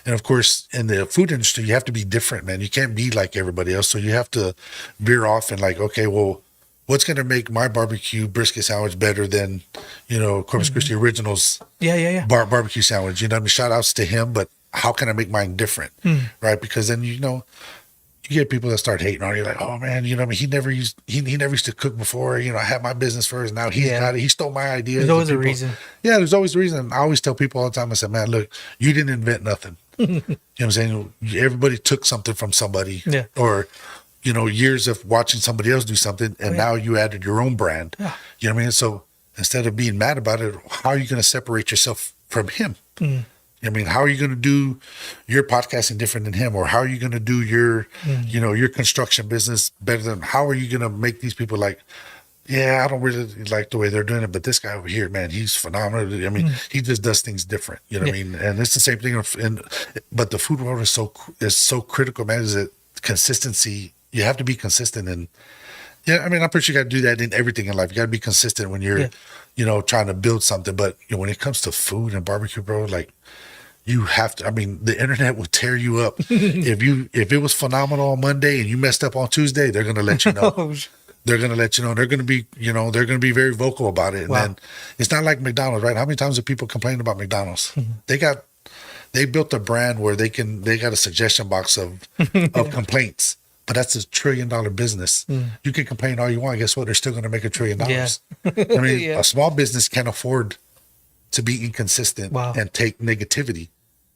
And of course, in the food industry, you have to be different, man. You can't be like everybody else. So you have to veer off and like, okay, well, what's going to make my barbecue brisket sandwich better than, Corpus Christi Originals Yeah. barbecue sandwich? You know what I mean? Shout outs to him, but how can I make mine different? Right? Because then, you get people that start hating on you, like, oh man, I mean, he never used to cook before. I had my business first. Now he's got it. He stole my ideas. There's always a reason. Yeah, there's always a reason. I always tell people all the time, I said, man, look, you didn't invent nothing. You know what I'm saying? Everybody took something from somebody. Yeah. Or, years of watching somebody else do something, and now you added your own brand. Yeah. You know what I mean? So instead of being mad about it, how are you going to separate yourself from him? I mean, how are you going to do your podcasting different than him? Or how are you going to do your, your construction business better than, how are you going to make these people like, yeah, I don't really like the way they're doing it, but this guy over here, man, he's phenomenal. I mean, he just does things different. You know what I mean? And it's the same thing. But the food world is so critical, man, is that consistency. You have to be consistent. And yeah, I mean, I'm pretty sure you got to do that in everything in life. You got to be consistent when you're, trying to build something. But when it comes to food and barbecue, bro, like, you have to, I mean, the internet will tear you up. If it was phenomenal on Monday and you messed up on Tuesday, they're going to let you know. They're going to let you know. They're going to be, they're going to be very vocal about it. And then it's not like McDonald's, right? How many times have people complained about McDonald's? They built a brand where they got a suggestion box of complaints, but that's a $1 trillion business. You can complain all you want. Guess what? They're still going to make $1 trillion. I mean, a small business can't afford to be inconsistent and take negativity.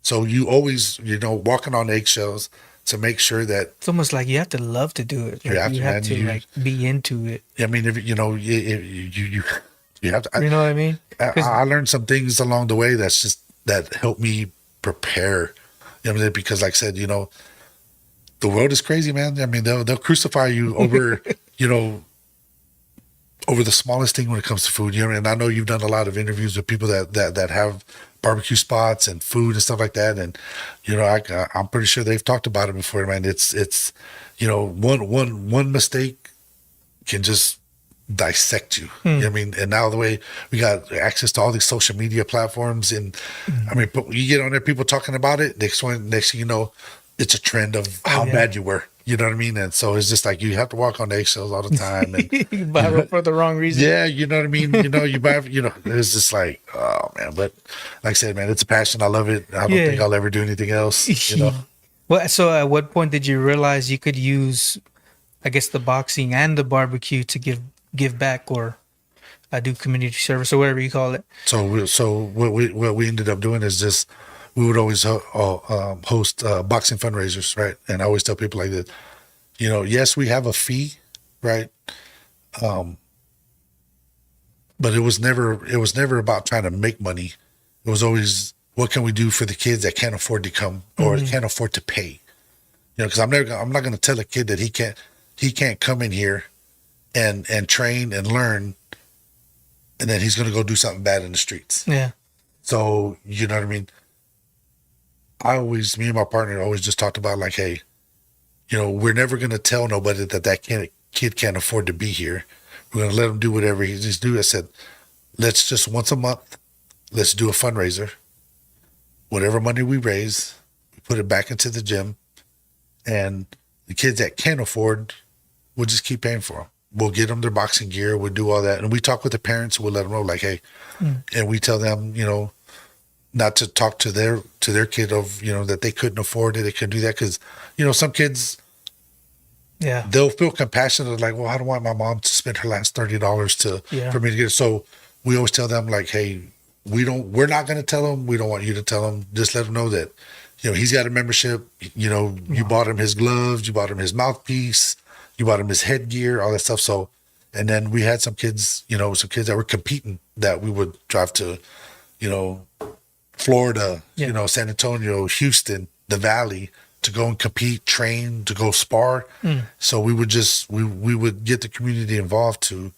So you always, walking on eggshells to make sure that it's almost like you have to love to do it. Like you have to like be into it. I mean, if you have to. You know what I mean? I learned some things along the way that helped me prepare. Because like I said, the world is crazy, man. I mean, they'll crucify you over, over the smallest thing when it comes to food. And I know you've done a lot of interviews with people that have barbecue spots and food and stuff like that. And, I'm pretty sure they've talked about it before, man. It's one mistake can just dissect you. You know what I mean? And now the way we got access to all these social media platforms, and I mean, but you get on there, people talking about it, next thing you know, it's a trend of how bad you were. You know what I mean? And so it's just like you have to walk on eggshells all the time. And you buy it for the wrong reason. Yeah, you know what I mean? You buy, it's just like, oh man. But like I said, man, it's a passion. I love it. I don't think I'll ever do anything else, Well, so at what point did you realize you could use, I guess, the boxing and the barbecue to give back or do community service or whatever you call it? So what we ended up doing is just, we would always host boxing fundraisers, right? And I always tell people like this, yes, we have a fee, right? But it was never about trying to make money. It was always, what can we do for the kids that can't afford to come or can't afford to pay? Because I'm not going to tell a kid that he can't come in here and train and learn, and then he's going to go do something bad in the streets. Yeah. So you know what I mean? Me and my partner always just talked about like, hey, we're never going to tell nobody that kid can't afford to be here. We're going to let him do whatever he needs to do. I said, let's just once a month, let's do a fundraiser. Whatever money we raise, we put it back into the gym, and the kids that can't afford, we'll just keep paying for them. We'll get them their boxing gear. We'll do all that. And we talk with the parents. We'll let them know like, hey, and we tell them, not to talk to their kid of, that they couldn't afford it. They couldn't do that. Cause some kids, they'll feel compassionate. Like, well, I don't want my mom to spend her last $30 for me to get it. So we always tell them like, hey, we're not going to tell them. We don't want you to tell them. Just let them know that, he's got a membership, you bought him his gloves, you bought him his mouthpiece, you bought him his headgear, all that stuff. So, and then we had some kids that were competing that we would drive to, Florida, San Antonio, Houston, the Valley, to go and compete, train, to go spar. So we would we would get the community involved to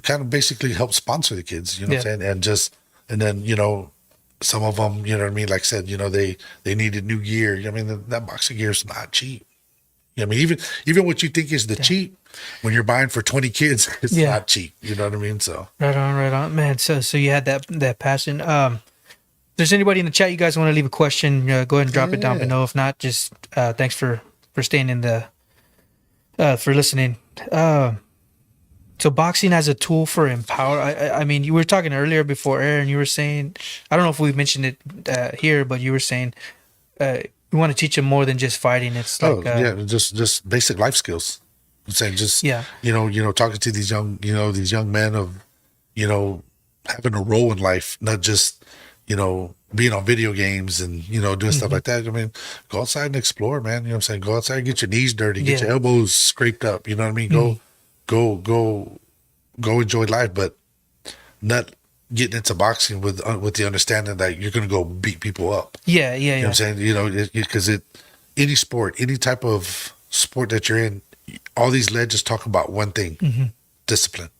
kind of basically help sponsor the kids, what I'm saying? And then, some of them, what I mean? Like I said, they needed new gear. I mean, that boxing gear is not cheap. I mean, even what you think is the cheap, when you're buying for 20 kids, it's not cheap. You know what I mean? So right on, man. So you had that passion. there's anybody in the chat you guys want to leave a question, go ahead and drop it down Yeah. below. If not, just thanks for staying in the for listening. So boxing as a tool for empower. I mean, you were talking earlier before air, and you were saying, I don't know if we mentioned it here, but you were saying you want to teach them more than just fighting. It's like just basic life skills. I'm saying just Yeah. talking to these young men of having a role in life, not just being on video games and doing stuff like that. I mean, go outside and explore, man. You know what I'm saying? Go outside and get your knees dirty, get Yeah. your elbows scraped up. You know what I mean? Go enjoy life, but not getting into boxing with the understanding that you're going to go beat people up. yeah. You know what I'm saying? Because any sport, any type of sport that you're in, all these legends talk about one thing: discipline.